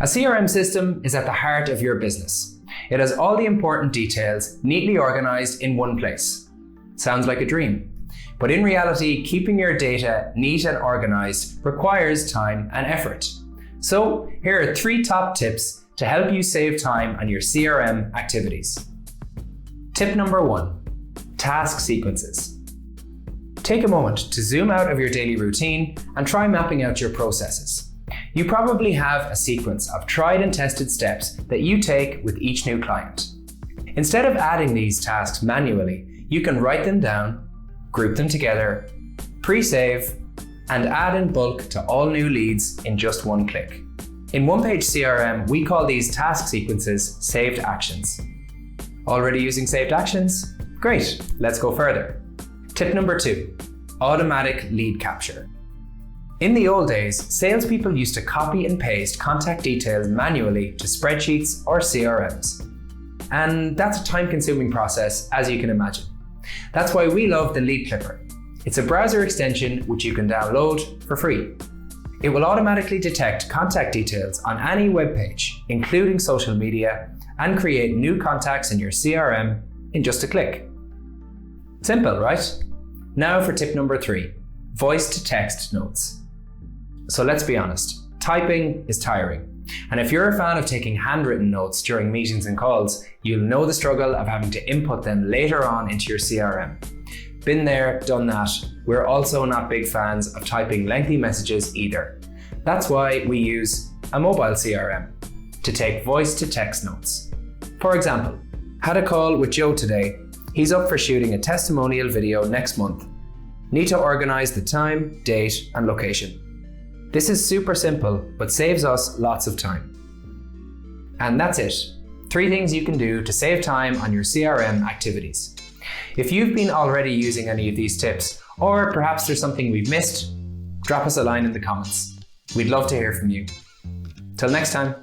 A CRM system is at the heart of your business. It has all the important details neatly organized in one place. Sounds like a dream. But in reality, keeping your data neat and organized requires time and effort. So here are 3 top tips to help you save time on your CRM activities. Tip number 1, task sequences. Take a moment to zoom out of your daily routine and try mapping out your processes. You probably have a sequence of tried and tested steps that you take with each new client. Instead of adding these tasks manually, you can write them down, group them together, pre-save, and add in bulk to all new leads in just one click. In OnePageCRM, we call these task sequences saved actions. Already using saved actions? Great, let's go further. Tip number 2, automatic lead capture. In the old days, salespeople used to copy and paste contact details manually to spreadsheets or CRMs. And that's a time-consuming process, as you can imagine. That's why we love the Lead Clipper. It's a browser extension which you can download for free. It will automatically detect contact details on any web page, including social media, and create new contacts in your CRM in just a click. Simple, right? Now for tip number 3, voice-to-text notes. So let's be honest, typing is tiring. And if you're a fan of taking handwritten notes during meetings and calls, you'll know the struggle of having to input them later on into your CRM. Been there, done that. We're also not big fans of typing lengthy messages either. That's why we use a mobile CRM to take voice-to-text notes. For example, had a call with Joe today. He's up for shooting a testimonial video next month. Need to organize the time, date, and location. This is super simple, but saves us lots of time. And that's it. 3 things you can do to save time on your CRM activities. If you've been already using any of these tips, or perhaps there's something we've missed, drop us a line in the comments. We'd love to hear from you. Till next time.